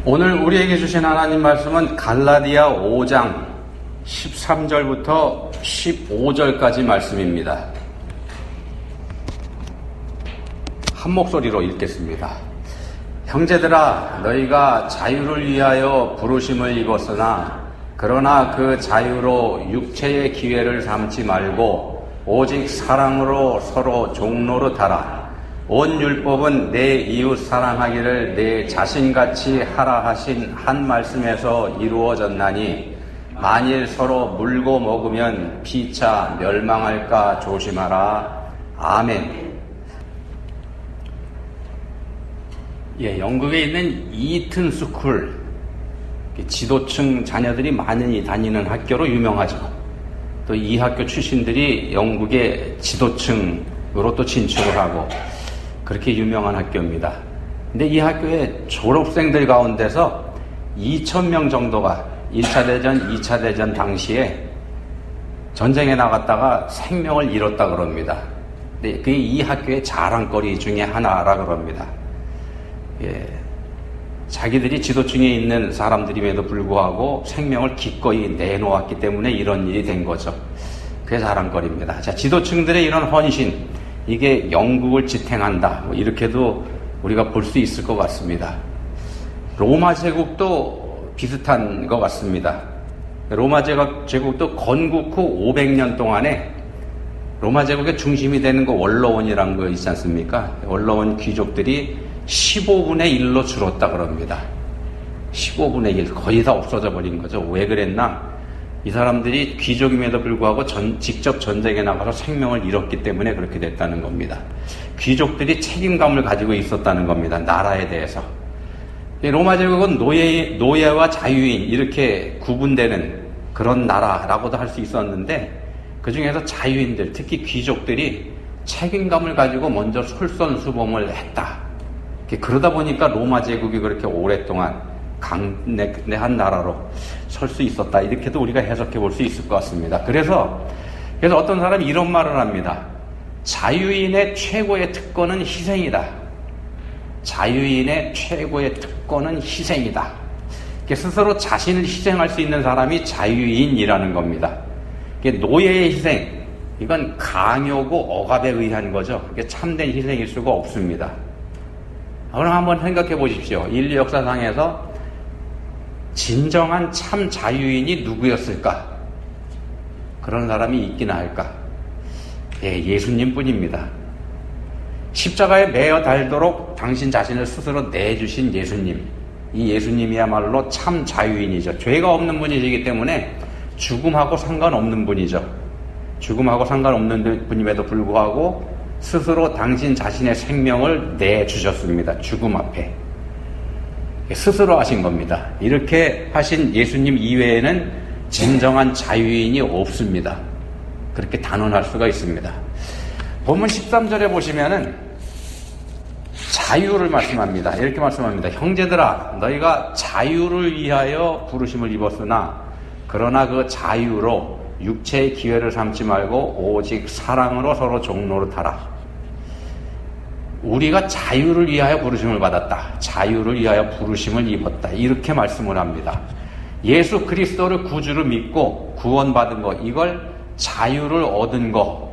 오늘 우리에게 주신 하나님 말씀은 갈라디아 5장 13절부터 15절까지 말씀입니다. 한 목소리로 읽겠습니다. 형제들아, 너희가 자유를 위하여 부르심을 입었으나 그러나 그 자유로 육체의 기회를 삼지 말고 오직 사랑으로 서로 종노릇하라. 온 율법은 내 이웃 사랑하기를 내 자신같이 하라 하신 한 말씀에서 이루어졌나니 만일 서로 물고 먹으면 피차 멸망할까 조심하라. 아멘. 영국에 있는 이튼 스쿨, 지도층 자녀들이 많이 다니는 학교로 유명하죠. 또 이 학교 출신들이 영국의 지도층으로 또 진출을 하고 그렇게 유명한 학교입니다. 근데 이 학교의 졸업생들 가운데서 2,000명 정도가 1차 대전, 2차 대전 당시에 전쟁에 나갔다가 생명을 잃었다 그럽니다. 근데 그게 이 학교의 자랑거리 중에 하나라 그럽니다. 자기들이 지도층에 있는 사람들임에도 불구하고 생명을 기꺼이 내놓았기 때문에 이런 일이 된 거죠. 그게 자랑거리입니다. 자, 지도층들의 이런 헌신, 이게 영국을 지탱한다, 이렇게도 우리가 볼 수 있을 것 같습니다. 로마 제국도 비슷한 것 같습니다. 로마 제국도 건국 후 500년 동안에 로마 제국의 중심이 되는 거 원로원이라는 거 있지 않습니까? 원로원 귀족들이 15분의 1로 줄었다 그럽니다. 15분의 1, 거의 다 없어져 버린 거죠. 왜 그랬나? 이 사람들이 귀족임에도 불구하고 직접 전쟁에 나가서 생명을 잃었기 때문에 그렇게 됐다는 겁니다. 귀족들이 책임감을 가지고 있었다는 겁니다. 나라에 대해서. 로마 제국은 노예와 자유인 이렇게 구분되는 그런 나라라고도 할 수 있었는데, 그 중에서 자유인들, 특히 귀족들이 책임감을 가지고 먼저 솔선수범을 했다. 그러다 보니까 로마 제국이 그렇게 오랫동안 강대한 나라로 설 수 있었다. 이렇게도 우리가 해석해 볼 수 있을 것 같습니다. 그래서 어떤 사람이 이런 말을 합니다. 자유인의 최고의 특권은 희생이다. 자유인의 최고의 특권은 희생이다. 스스로 자신을 희생할 수 있는 사람이 자유인이라는 겁니다. 노예의 희생, 이건 강요고 억압에 의한 거죠. 참된 희생일 수가 없습니다. 그럼 한번 생각해 보십시오. 인류 역사상에서 진정한 참 자유인이 누구였을까? 그런 사람이 있기나 할까? 예수님 뿐입니다. 십자가에 매어 달도록 당신 자신을 스스로 내주신 예수님. 이 예수님이야말로 참 자유인이죠. 죄가 없는 분이시기 때문에 죽음하고 상관없는 분이죠. 죽음하고 상관없는 분임에도 불구하고 스스로 당신 자신의 생명을 내주셨습니다. 죽음 앞에. 스스로 하신 겁니다. 이렇게 하신 예수님 이외에는 진정한 자유인이 없습니다. 그렇게 단언할 수가 있습니다. 본문 13절에 보시면은 자유를 말씀합니다. 이렇게 말씀합니다. 형제들아, 너희가 자유를 위하여 부르심을 입었으나 그러나 그 자유로 육체의 기회를 삼지 말고 오직 사랑으로 서로 종노릇하라. 우리가 자유를 위하여 부르심을 받았다. 자유를 위하여 부르심을 입었다. 이렇게 말씀을 합니다. 예수 그리스도를 구주로 믿고 구원받은 것, 이걸 자유를 얻은 것,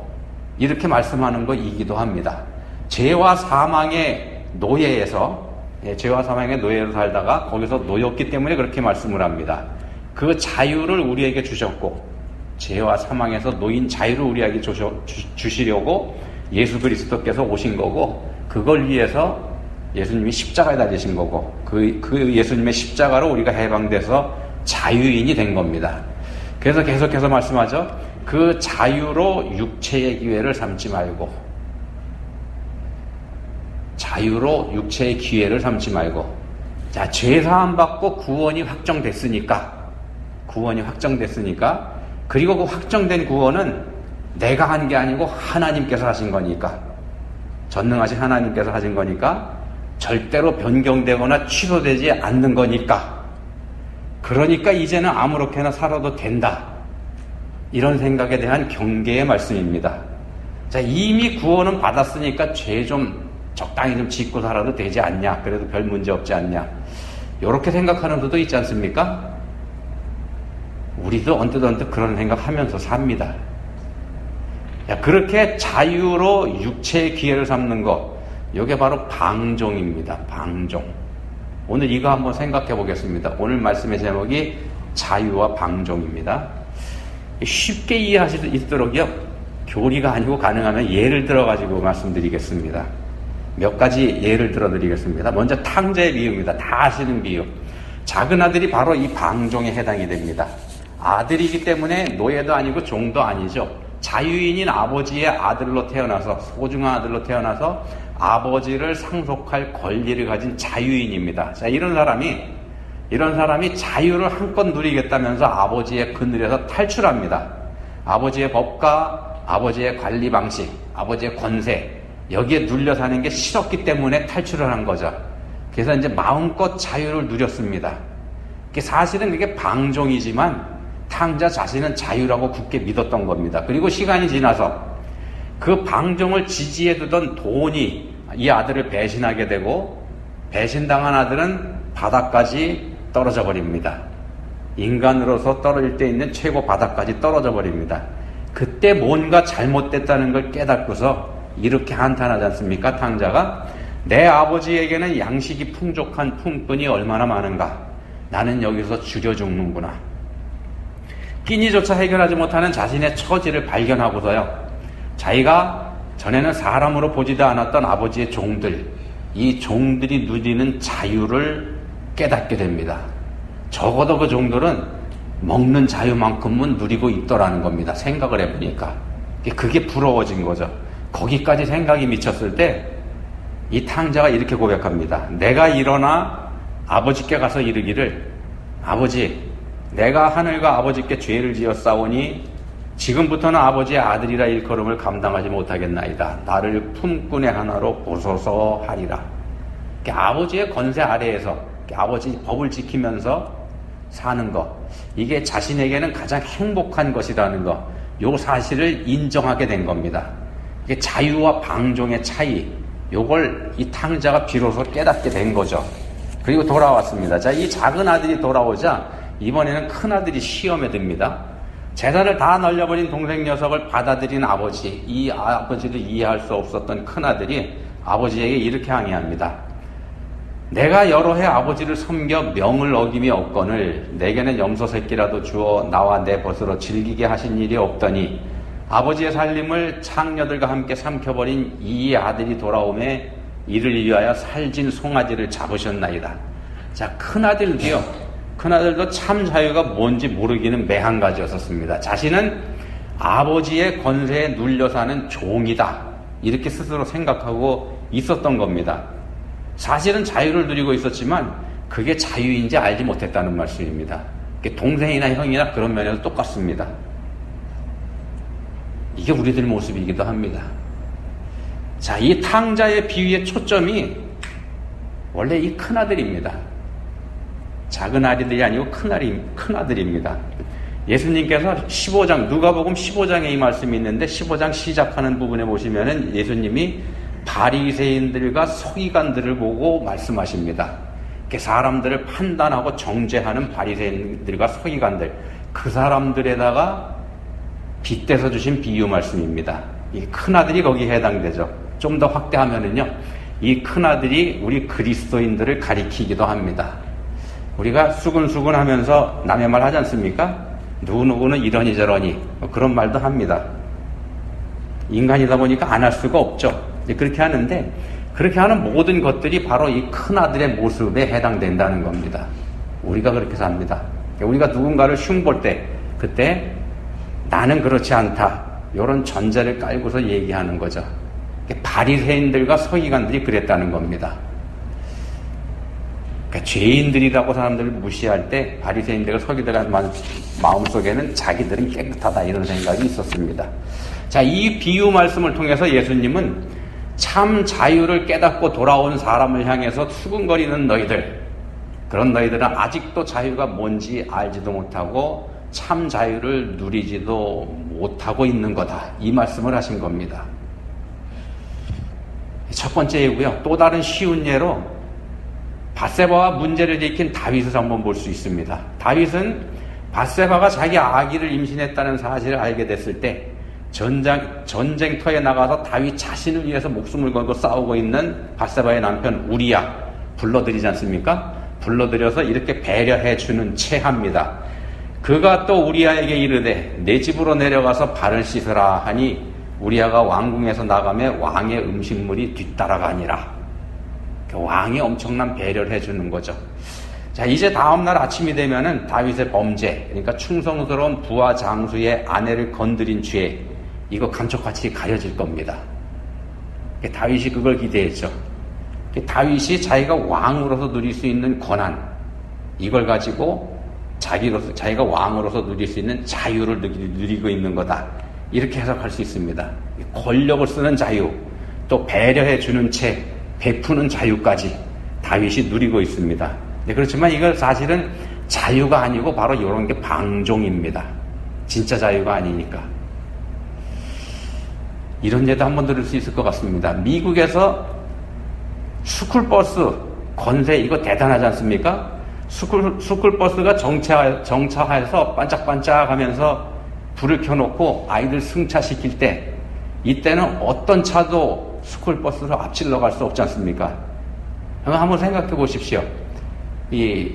이렇게 말씀하는 것이기도 합니다. 죄와 사망의 노예에서, 죄와 사망의 노예로 살다가 거기서 놓였기 때문에 그렇게 말씀을 합니다. 그 자유를 우리에게 주셨고, 죄와 사망에서 놓인 자유를 우리에게 주시려고 예수 그리스도께서 오신 거고, 그걸 위해서 예수님이 십자가에 달리신 거고, 그 예수님의 십자가로 우리가 해방돼서 자유인이 된 겁니다. 그래서 계속해서 말씀하죠. 그 자유로 육체의 기회를 삼지 말고, 자유로 육체의 기회를 삼지 말고. 자, 죄사함 받고 구원이 확정됐으니까, 그리고 그 확정된 구원은 내가 한 게 아니고 하나님께서 하신 거니까, 전능하신 하나님께서 하신 거니까 절대로 변경되거나 취소되지 않는 거니까, 그러니까 이제는 아무렇게나 살아도 된다. 이런 생각에 대한 경계의 말씀입니다. 자, 이미 구원은 받았으니까 죄 좀 적당히 좀 짓고 살아도 되지 않냐? 그래도 별 문제 없지 않냐? 이렇게 생각하는 분도 있지 않습니까? 우리도 언뜻 그런 생각하면서 삽니다. 그렇게 자유로 육체의 기회를 삼는 것, 이게 바로 방종입니다. 방종. 오늘 이거 한번 생각해 보겠습니다. 오늘 말씀의 제목이 자유와 방종입니다. 쉽게 이해하실 수 있도록요, 교리가 아니고 가능하면 예를 들어가지고 말씀드리겠습니다. 몇 가지 예를 들어드리겠습니다. 먼저 탕자의 비유입니다. 다 아시는 비유. 작은 아들이 바로 이 방종에 해당이 됩니다. 아들이기 때문에 노예도 아니고 종도 아니죠. 자유인인 아버지의 아들로 태어나서, 소중한 아들로 태어나서 아버지를 상속할 권리를 가진 자유인입니다. 자, 이런 사람이 자유를 한껏 누리겠다면서 아버지의 그늘에서 탈출합니다. 아버지의 법과 아버지의 관리 방식, 아버지의 권세, 여기에 눌려 사는 게 싫었기 때문에 탈출을 한 거죠. 그래서 이제 마음껏 자유를 누렸습니다. 사실은 그게 방종이지만 탕자 자신은 자유라고 굳게 믿었던 겁니다. 그리고 시간이 지나서 그 방종을 지지해두던 돈이 이 아들을 배신하게 되고, 배신당한 아들은 바닥까지 떨어져 버립니다. 인간으로서 떨어질 때 있는 최고 바닥까지 떨어져 버립니다. 그때 뭔가 잘못됐다는 걸 깨닫고서 이렇게 한탄하지 않습니까? 탕자가 내 아버지에게는 양식이 풍족한 품꾼이 얼마나 많은가, 나는 여기서 줄여 죽는구나. 끼니조차 해결하지 못하는 자신의 처지를 발견하고서요, 자기가 전에는 사람으로 보지도 않았던 아버지의 종들, 이 종들이 누리는 자유를 깨닫게 됩니다. 적어도 그 종들은 먹는 자유만큼은 누리고 있더라는 겁니다. 생각을 해보니까. 그게 부러워진 거죠. 거기까지 생각이 미쳤을 때 이 탕자가 이렇게 고백합니다. 내가 일어나 아버지께 가서 이르기를, 아버지, 내가 하늘과 아버지께 죄를 지었사오니 지금부터는 아버지의 아들이라 일컬음을 감당하지 못하겠나이다. 나를 품꾼의 하나로 보소서 하리라. 아버지의 권세 아래에서 아버지 법을 지키면서 사는 것, 이게 자신에게는 가장 행복한 것이라는 것, 요 사실을 인정하게 된 겁니다. 이게 자유와 방종의 차이, 요걸 이 탕자가 비로소 깨닫게 된 거죠. 그리고 돌아왔습니다. 자, 이 작은 아들이 돌아오자 이번에는 큰 아들이 시험에 듭니다. 재산을 다 날려버린 동생 녀석을 받아들인 아버지, 이 아버지를 이해할 수 없었던 큰 아들이 아버지에게 이렇게 항의합니다. 내가 여러 해 아버지를 섬겨 명을 어김이 없거늘 내게는 염소 새끼라도 주어 나와 내 벗으로 즐기게 하신 일이 없더니 아버지의 살림을 창녀들과 함께 삼켜버린 이 아들이 돌아오매 이를 위하여 살진 송아지를 잡으셨나이다. 자, 큰아들도 참 자유가 뭔지 모르기는 매한가지였었습니다. 자신은 아버지의 권세에 눌려 사는 종이다, 이렇게 스스로 생각하고 있었던 겁니다. 사실은 자유를 누리고 있었지만 그게 자유인지 알지 못했다는 말씀입니다. 동생이나 형이나 그런 면에서 똑같습니다. 이게 우리들 모습이기도 합니다. 자, 이 탕자의 비유의 초점이 원래 이 큰아들입니다. 작은 아들이 아니고 큰아들입니다. 예수님께서 15장, 누가복음 15장에 이 말씀이 있는데 15장 시작하는 부분에 보시면은 예수님이 바리새인들과 서기관들을 보고 말씀하십니다. 사람들을 판단하고 정죄하는 바리새인들과 서기관들, 그 사람들에다가 빗대서 주신 비유 말씀입니다. 이 큰아들이 거기에 해당되죠. 좀 더 확대하면은요, 이 큰아들이 우리 그리스도인들을 가리키기도 합니다. 우리가 수근수근 하면서 남의 말 하지 않습니까? 누구누구는 이러니 저러니, 그런 말도 합니다. 인간이다 보니까 안 할 수가 없죠. 그렇게 하는데, 그렇게 하는 모든 것들이 바로 이 큰아들의 모습에 해당된다는 겁니다. 우리가 그렇게 삽니다. 우리가 누군가를 흉볼 때, 그때 나는 그렇지 않다, 이런 전제를 깔고서 얘기하는 거죠. 바리새인들과 서기관들이 그랬다는 겁니다. 그러니까 죄인들이라고 사람들을 무시할 때 바리새인들과 서기관들의 마음속에는 자기들은 깨끗하다, 이런 생각이 있었습니다. 자, 이 비유 말씀을 통해서 예수님은 참 자유를 깨닫고 돌아온 사람을 향해서 수군거리는 너희들, 그런 너희들은 아직도 자유가 뭔지 알지도 못하고 참 자유를 누리지도 못하고 있는 거다, 이 말씀을 하신 겁니다. 첫 번째 예고요. 또 다른 쉬운 예로 밧세바와 문제를 일으킨 다윗을 한번 볼 수 있습니다. 다윗은 밧세바가 자기 아기를 임신했다는 사실을 알게 됐을 때 전쟁터에 나가서 다윗 자신을 위해서 목숨을 걸고 싸우고 있는 밧세바의 남편 우리야 불러들이지 않습니까? 불러들여서 이렇게 배려해 주는 체합니다. 그가 또 우리야에게 이르되 내 집으로 내려가서 발을 씻으라 하니 우리야가 왕궁에서 나가며 왕의 음식물이 뒤따라가니라. 왕이 엄청난 배려를 해주는 거죠. 자, 이제 다음날 아침이 되면은 다윗의 범죄, 그러니까 충성스러운 부하 장수의 아내를 건드린 죄, 이거 감쪽같이 가려질 겁니다. 다윗이 그걸 기대했죠. 다윗이 자기가 왕으로서 누릴 수 있는 권한, 이걸 가지고 자기가 왕으로서 누릴 수 있는 자유를 누리고 있는 거다. 이렇게 해석할 수 있습니다. 권력을 쓰는 자유, 또 배려해주는 채 베푸는 자유까지 다윗이 누리고 있습니다. 네, 그렇지만 이건 사실은 자유가 아니고 바로 이런 게 방종입니다. 진짜 자유가 아니니까. 이런 예도 한번 들을 수 있을 것 같습니다. 미국에서 스쿨버스 건세 이거 대단하지 않습니까? 스쿨버스가 정차해서 반짝반짝하면서 불을 켜놓고 아이들 승차시킬 때 이때는 어떤 차도 스쿨버스를 앞질러 갈 수 없지 않습니까? 한번 생각해 보십시오. 이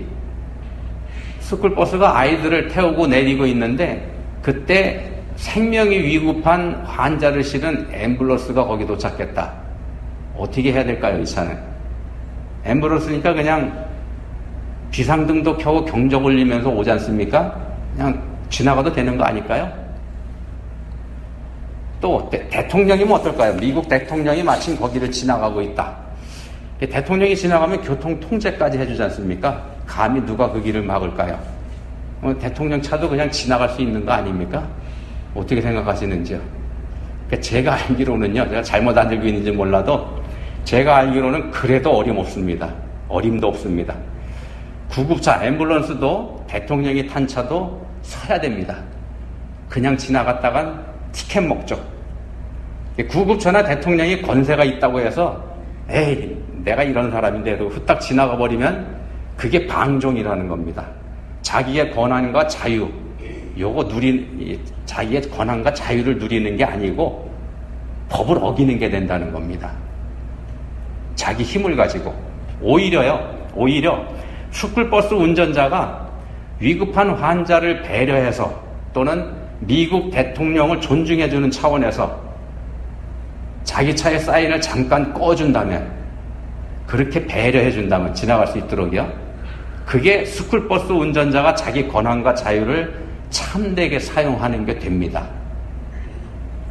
스쿨버스가 아이들을 태우고 내리고 있는데 그때 생명이 위급한 환자를 실은 앰뷸런스가 거기 도착했다. 어떻게 해야 될까요, 이 차는? 앰뷸런스니까 그냥 비상등도 켜고 경적 울리면서 오지 않습니까? 그냥 지나가도 되는 거 아닐까요? 또 대통령이면 어떨까요? 미국 대통령이 마침 거기를 지나가고 있다. 대통령이 지나가면 교통 통제까지 해주지 않습니까? 감히 누가 그 길을 막을까요? 대통령 차도 그냥 지나갈 수 있는 거 아닙니까? 어떻게 생각하시는지요? 제가 알기로는요, 제가 잘못 알고 있는지 몰라도 제가 알기로는 그래도 어림없습니다. 어림도 없습니다. 구급차, 앰뷸런스도 대통령이 탄 차도 서야 됩니다. 그냥 지나갔다간 티켓 먹죠. 구급차나 대통령이 권세가 있다고 해서 에이 내가 이런 사람인데도 후딱 지나가 버리면 그게 방종이라는 겁니다. 자기의 권한과 자유, 자기의 권한과 자유를 누리는 게 아니고 법을 어기는 게 된다는 겁니다. 자기 힘을 가지고 오히려 스쿨버스 운전자가 위급한 환자를 배려해서 또는 미국 대통령을 존중해주는 차원에서 자기 차의 사인을 잠깐 꺼준다면, 그렇게 배려해준다면 지나갈 수 있도록요. 그게 스쿨버스 운전자가 자기 권한과 자유를 참되게 사용하는 게 됩니다.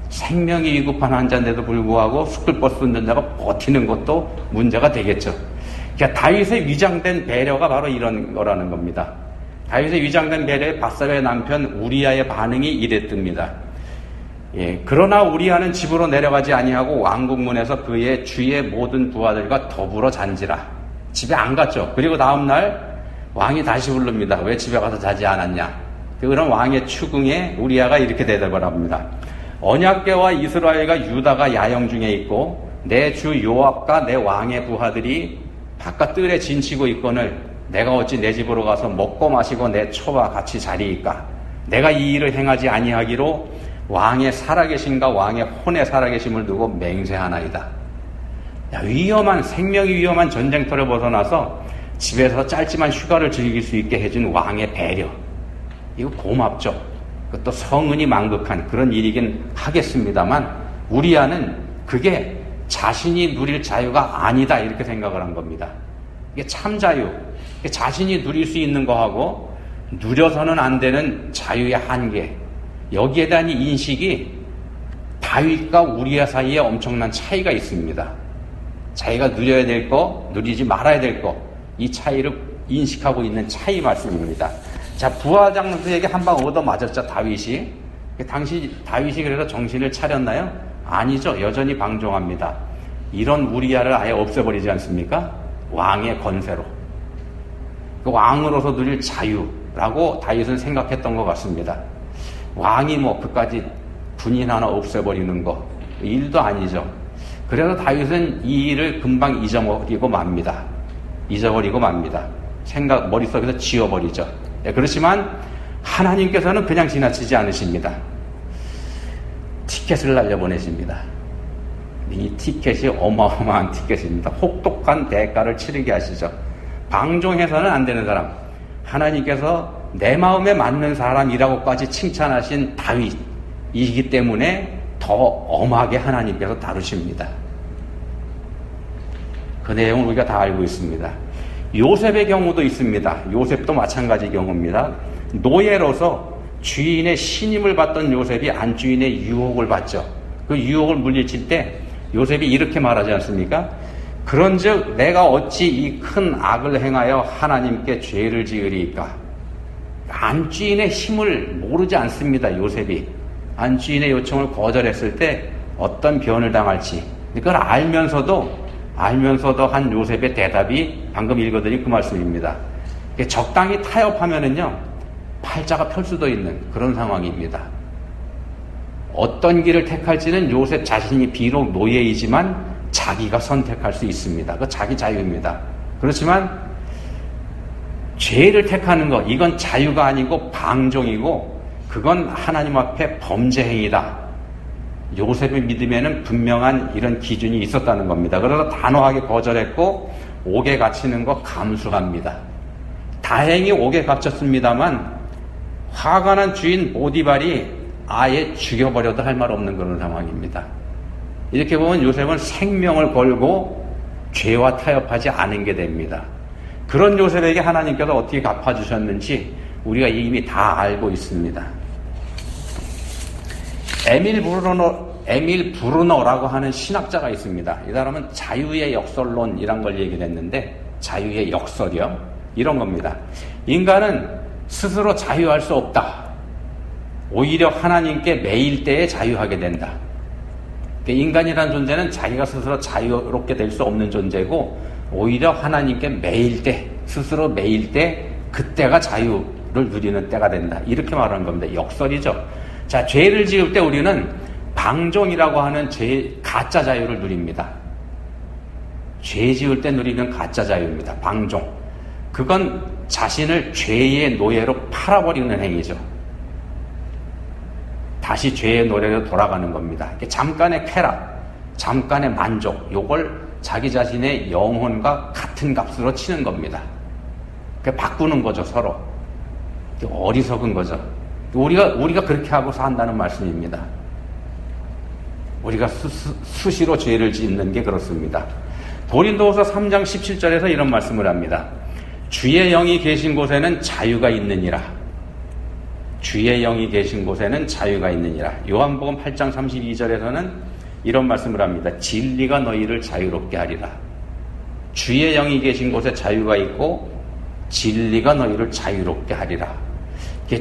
생명이 위급한 환자인데도 불구하고 스쿨버스 운전자가 버티는 것도 문제가 되겠죠. 그러니까 다윗의 위장된 배려가 바로 이런 거라는 겁니다. 다윗의 위장된 배려에 밧세바의 남편 우리야의 반응이 이랬답니다. 그러나 우리야는 집으로 내려가지 아니하고 왕궁문에서 그의 주의 모든 부하들과 더불어 잔지라. 집에 안 갔죠. 그리고 다음날 왕이 다시 부릅니다. 왜 집에 가서 자지 않았냐. 그런 왕의 추궁에 우리야가 이렇게 대답을 합니다. 언약궤와 이스라엘과 유다가 야영 중에 있고 내 주 요압과 내 왕의 부하들이 바깥 뜰에 진치고 있거늘 내가 어찌 내 집으로 가서 먹고 마시고 내 처와 같이 자리이까. 내가 이 일을 행하지 아니하기로 왕의 살아계심과 왕의 혼의 살아계심을 두고 맹세하나이다. 생명이 위험한 전쟁터를 벗어나서 집에서 짧지만 휴가를 즐길 수 있게 해준 왕의 배려. 이거 고맙죠. 그것도 성은이 망극한 그런 일이긴 하겠습니다만 우리야는 그게 자신이 누릴 자유가 아니다 이렇게 생각을 한 겁니다. 이게 참 자유, 자신이 누릴 수 있는 거하고 누려서는 안 되는 자유의 한계, 여기에 대한 인식이 다윗과 우리야 사이에 엄청난 차이가 있습니다. 자기가 누려야 될 거, 누리지 말아야 될 거, 이 차이를 인식하고 있는 차이 말씀입니다. 자, 부하장수에게 한 방 얻어 맞았죠, 다윗이. 당시 다윗이 그래서 정신을 차렸나요? 아니죠. 여전히 방종합니다. 이런 우리야를 아예 없애버리지 않습니까? 왕의 권세로. 그 왕으로서 누릴 자유라고 다윗은 생각했던 것 같습니다. 왕이 그까지 군인 하나 없애버리는 거, 일도 아니죠. 그래서 다윗은 이 일을 금방 잊어버리고 맙니다. 잊어버리고 맙니다. 머릿속에서 지워버리죠. 그렇지만 하나님께서는 그냥 지나치지 않으십니다. 티켓을 날려보내십니다. 이 티켓이 어마어마한 티켓입니다. 혹독한 대가를 치르게 하시죠. 방종해서는 안 되는 사람, 하나님께서 내 마음에 맞는 사람이라고까지 칭찬하신 다윗이기 때문에 더 엄하게 하나님께서 다루십니다. 그 내용을 우리가 다 알고 있습니다. 요셉의 경우도 있습니다. 요셉도 마찬가지 경우입니다. 노예로서 주인의 신임을 받던 요셉이 안주인의 유혹을 받죠. 그 유혹을 물리칠 때 요셉이 이렇게 말하지 않습니까? 그런즉 내가 어찌 이 큰 악을 행하여 하나님께 죄를 지으리까? 안주인의 힘을 모르지 않습니다. 요셉이 안주인의 요청을 거절했을 때 어떤 변을 당할지 그걸 알면서도 한 요셉의 대답이 방금 읽어드린 그 말씀입니다. 적당히 타협하면은요 팔자가 펼 수도 있는 그런 상황입니다. 어떤 길을 택할지는 요셉 자신이 비록 노예이지만 자기가 선택할 수 있습니다. 그 자기 자유입니다. 그렇지만 죄를 택하는 것, 이건 자유가 아니고 방종이고 그건 하나님 앞에 범죄 행위다. 요셉의 믿음에는 분명한 이런 기준이 있었다는 겁니다. 그래서 단호하게 거절했고 옥에 갇히는 거 감수합니다. 다행히 옥에 갇혔습니다만 화가 난 주인 보디발이 아예 죽여버려도 할 말 없는 그런 상황입니다. 이렇게 보면 요셉은 생명을 걸고 죄와 타협하지 않은 게 됩니다. 그런 요셉에게 하나님께서 어떻게 갚아주셨는지 우리가 이미 다 알고 있습니다. 에밀 브루너라고 하는 신학자가 있습니다. 이 사람은 자유의 역설론이란 걸 얘기를 했는데 자유의 역설이요. 이런 겁니다. 인간은 스스로 자유할 수 없다. 오히려 하나님께 매일 때에 자유하게 된다. 인간이라는 존재는 자기가 스스로 자유롭게 될 수 없는 존재고 오히려 하나님께 매일 때, 스스로 매일 때 그때가 자유를 누리는 때가 된다. 이렇게 말하는 겁니다. 역설이죠. 자, 죄를 지을 때 우리는 방종이라고 하는 가짜 자유를 누립니다. 죄 지을 때 누리는 가짜 자유입니다. 방종. 그건 자신을 죄의 노예로 팔아버리는 행위죠. 다시 죄의 노예로 돌아가는 겁니다. 잠깐의 쾌락, 잠깐의 만족, 요걸 자기 자신의 영혼과 같은 값으로 치는 겁니다. 바꾸는 거죠, 서로. 어리석은 거죠. 우리가 그렇게 하고 산다는 말씀입니다. 우리가 수시로 죄를 짓는 게 그렇습니다. 고린도후서 3장 17절에서 이런 말씀을 합니다. 주의 영이 계신 곳에는 자유가 있느니라. 주의 영이 계신 곳에는 자유가 있느니라. 요한복음 8장 32절에서는 이런 말씀을 합니다. 진리가 너희를 자유롭게 하리라. 주의 영이 계신 곳에 자유가 있고 진리가 너희를 자유롭게 하리라.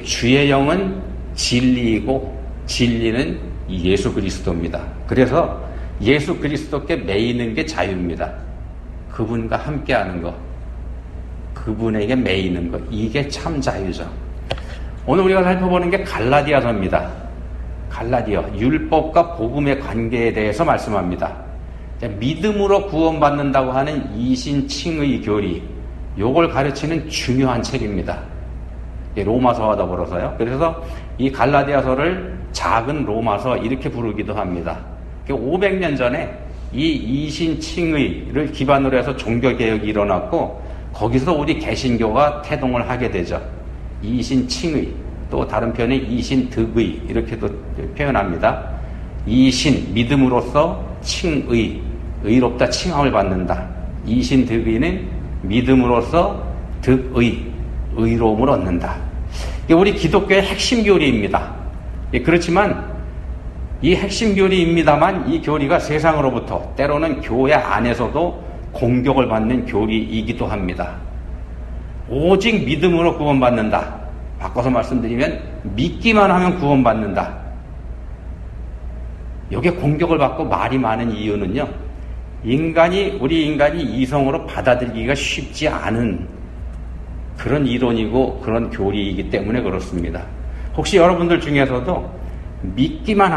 주의 영은 진리이고 진리는 예수 그리스도입니다. 그래서 예수 그리스도께 매이는 게 자유입니다. 그분과 함께하는 것, 그분에게 매이는 것, 이게 참 자유죠. 오늘 우리가 살펴보는 게 갈라디아서입니다. 갈라디아, 율법과 복음의 관계에 대해서 말씀합니다. 믿음으로 구원받는다고 하는 이신칭의 교리, 요걸 가르치는 중요한 책입니다. 로마서와 더불어서요. 그래서 이 갈라디아서를 작은 로마서 이렇게 부르기도 합니다. 500년 전에 이 이신칭의를 기반으로 해서 종교개혁이 일어났고 거기서 우리 개신교가 태동을 하게 되죠. 이신칭의, 또 다른 편에 이신득의 이렇게도 표현합니다. 이신, 믿음으로써 칭의, 의롭다 칭함을 받는다. 이신득의는 믿음으로써 득의, 의로움을 얻는다. 이게 우리 기독교의 핵심 교리입니다. 그렇지만 이 핵심 교리입니다만 이 교리가 세상으로부터 때로는 교회 안에서도 공격을 받는 교리이기도 합니다. 오직 믿음으로 구원받는다. 바꿔서 말씀드리면 믿기만 하면 구원받는다. 이게 공격을 받고 말이 많은 이유는요. 우리 인간이 이성으로 받아들이기가 쉽지 않은 그런 이론이고 그런 교리이기 때문에 그렇습니다. 혹시 여러분들 중에서도 믿기만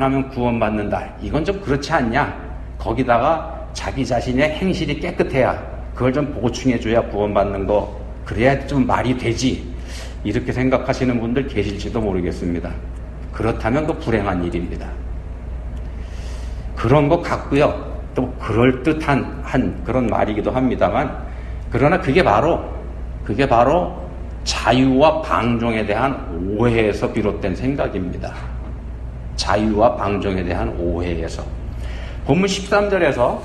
하면 구원받는다. 이건 좀 그렇지 않냐? 거기다가 자기 자신의 행실이 깨끗해야 그걸 좀 보충해줘야 구원받는 거, 그래야 좀 말이 되지, 이렇게 생각하시는 분들 계실지도 모르겠습니다. 그렇다면 그 불행한 일입니다. 그런 것 같고요. 또 그럴듯한 그런 말이기도 합니다만, 그러나 그게 바로 자유와 방종에 대한 오해에서 비롯된 생각입니다. 자유와 방종에 대한 오해에서. 본문 13절에서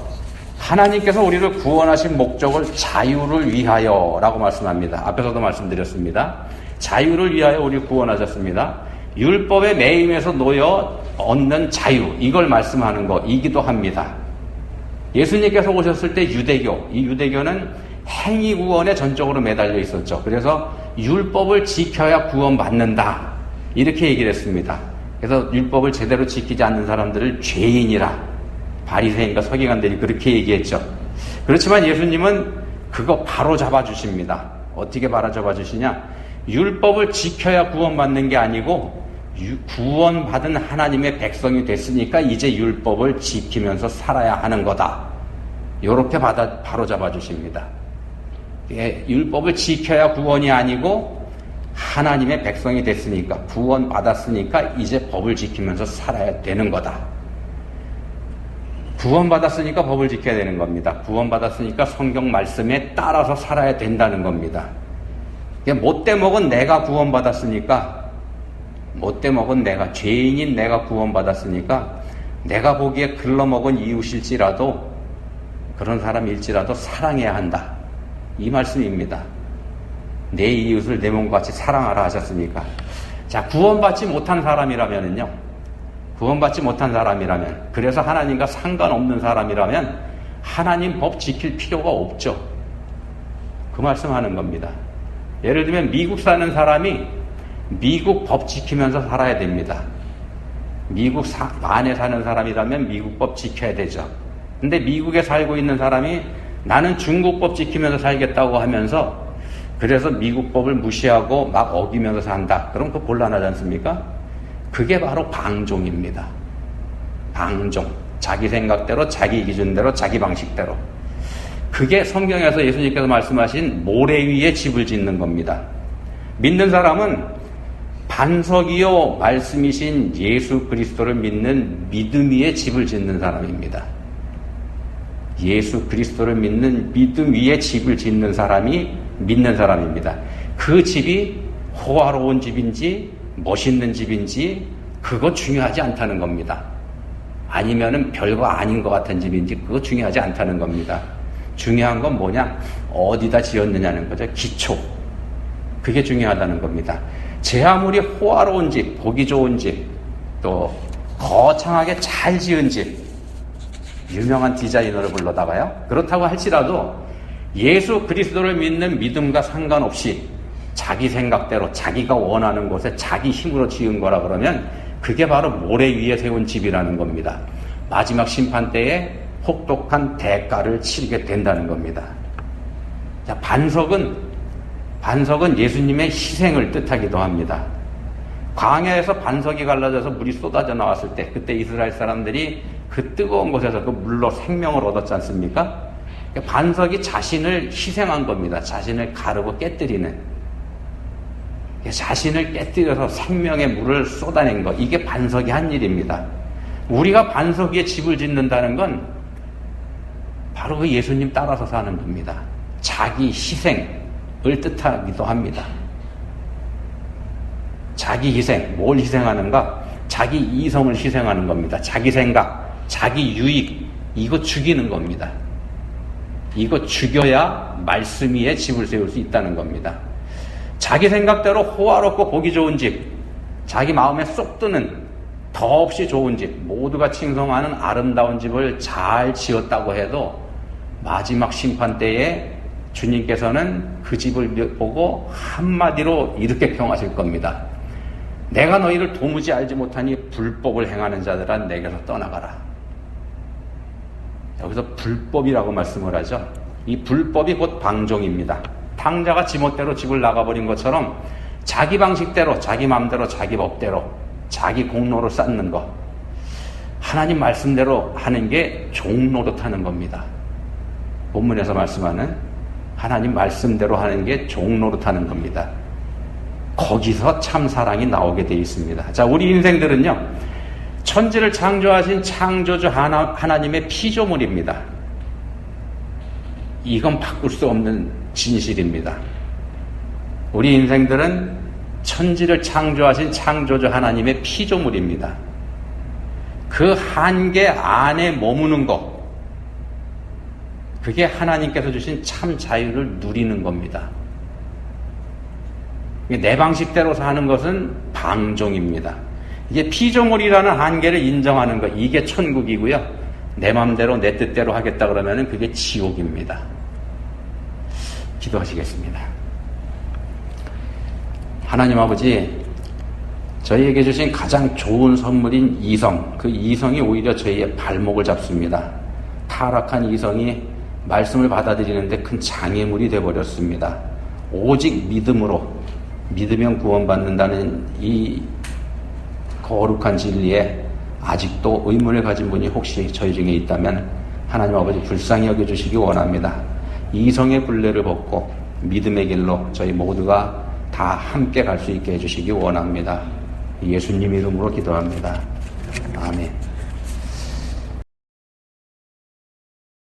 하나님께서 우리를 구원하신 목적을 자유를 위하여 라고 말씀합니다. 앞에서도 말씀드렸습니다. 자유를 위하여 우리를 구원하셨습니다. 율법의 매임에서 놓여 얻는 자유, 이걸 말씀하는 것이기도 합니다. 예수님께서 오셨을 때 이 유대교는 행위 구원에 전적으로 매달려 있었죠. 그래서 율법을 지켜야 구원받는다, 이렇게 얘기를 했습니다. 그래서 율법을 제대로 지키지 않는 사람들을 죄인이라 바리새인과 서기관들이 그렇게 얘기했죠. 그렇지만 예수님은 그거 바로 잡아주십니다. 어떻게 바로 잡아주시냐? 율법을 지켜야 구원받는 게 아니고 구원받은 하나님의 백성이 됐으니까 이제 율법을 지키면서 살아야 하는 거다, 이렇게 바로 잡아주십니다. 율법을 지켜야 구원이 아니고 하나님의 백성이 됐으니까, 구원받았으니까 이제 법을 지키면서 살아야 되는 거다. 구원받았으니까 법을 지켜야 되는 겁니다. 구원받았으니까 성경 말씀에 따라서 살아야 된다는 겁니다. 못돼 먹은 내가 구원받았으니까, 못돼 먹은 내가, 죄인인 내가 구원받았으니까 내가 보기에 글러먹은 이웃일지라도, 그런 사람일지라도 사랑해야 한다, 이 말씀입니다. 내 이웃을 내 몸과 같이 사랑하라 하셨으니까. 자, 구원받지 못한 사람이라면은요, 그래서 하나님과 상관없는 사람이라면 하나님 법 지킬 필요가 없죠. 그 말씀하는 겁니다. 예를 들면 미국 사는 사람이 미국 법 지키면서 살아야 됩니다. 미국 안에 사는 사람이라면 미국 법 지켜야 되죠. 근데 미국에 살고 있는 사람이 나는 중국 법 지키면서 살겠다고 하면서 그래서 미국 법을 무시하고 막 어기면서 산다. 그럼 그거 곤란하지 않습니까? 그게 바로 방종입니다. 방종. 자기 생각대로, 자기 기준대로, 자기 방식대로. 그게 성경에서 예수님께서 말씀하신 모래 위에 집을 짓는 겁니다. 믿는 사람은 반석이요 말씀이신 예수 그리스도를 믿는 믿음 위에 집을 짓는 사람입니다. 예수 그리스도를 믿는 믿음 위에 집을 짓는 사람이 믿는 사람입니다. 그 집이 호화로운 집인지 멋있는 집인지 그거 중요하지 않다는 겁니다. 아니면은 별거 아닌 것 같은 집인지 그거 중요하지 않다는 겁니다. 중요한 건 뭐냐? 어디다 지었느냐는 거죠. 기초. 그게 중요하다는 겁니다. 제 아무리 호화로운 집, 보기 좋은 집, 또 거창하게 잘 지은 집, 유명한 디자이너를 불러다가요, 그렇다고 할지라도 예수 그리스도를 믿는 믿음과 상관없이 자기 생각대로 자기가 원하는 곳에 자기 힘으로 지은 거라 그러면 그게 바로 모래 위에 세운 집이라는 겁니다. 마지막 심판 때에 혹독한 대가를 치르게 된다는 겁니다. 자, 반석은 예수님의 희생을 뜻하기도 합니다. 광야에서 반석이 갈라져서 물이 쏟아져 나왔을 때, 그때 이스라엘 사람들이 그 뜨거운 곳에서 그 물로 생명을 얻었지 않습니까? 반석이 자신을 희생한 겁니다. 자신을 가르고 깨뜨리는. 자신을 깨뜨려서 생명의 물을 쏟아낸 것. 이게 반석이 한 일입니다. 우리가 반석 위에 집을 짓는다는 건 바로 그 예수님 따라서 사는 겁니다. 자기 희생을 뜻하기도 합니다. 자기 희생, 뭘 희생하는가? 자기 이성을 희생하는 겁니다. 자기 생각, 자기 유익, 이거 죽이는 겁니다. 이거 죽여야 말씀 위에 집을 세울 수 있다는 겁니다. 자기 생각대로 호화롭고 보기 좋은 집, 자기 마음에 쏙 드는 더없이 좋은 집, 모두가 칭송하는 아름다운 집을 잘 지었다고 해도 마지막 심판 때에 주님께서는 그 집을 보고 한마디로 이렇게 평하실 겁니다. 내가 너희를 도무지 알지 못하니 불법을 행하는 자들아 내게서 떠나가라. 여기서 불법이라고 말씀을 하죠. 이 불법이 곧 방종입니다. 탕자가 지멋대로 집을 나가버린 것처럼 자기 방식대로, 자기 마음대로, 자기 법대로, 자기 공로를 쌓는 것. 하나님 말씀대로 하는 게 종노릇하는 겁니다. 본문에서 말씀하는 하나님 말씀대로 하는 게 종노릇하는 겁니다. 거기서 참 사랑이 나오게 되어 있습니다. 자, 우리 인생들은요, 천지를 창조하신 창조주 하나님의 피조물입니다. 이건 바꿀 수 없는 진실입니다. 우리 인생들은 천지를 창조하신 창조주 하나님의 피조물입니다. 그 한계 안에 머무는 것, 그게 하나님께서 주신 참 자유를 누리는 겁니다. 내 방식대로 사는 것은 방종입니다. 이게 피조물이라는 한계를 인정하는 것, 이게 천국이고요. 내 맘대로 내 뜻대로 하겠다 그러면 그게 지옥입니다. 기도하시겠습니다. 하나님 아버지, 저희에게 주신 가장 좋은 선물인 이성, 그 이성이 오히려 저희의 발목을 잡습니다. 타락한 이성이 말씀을 받아들이는데 큰 장애물이 되어버렸습니다. 오직 믿으면 구원받는다는 이 거룩한 진리에 아직도 의문을 가진 분이 혹시 저희 중에 있다면 하나님 아버지 불쌍히 여겨주시기 원합니다. 이성의 굴레를 벗고 믿음의 길로 저희 모두가 다 함께 갈 수 있게 해주시기 원합니다. 예수님 이름으로 기도합니다. 아멘.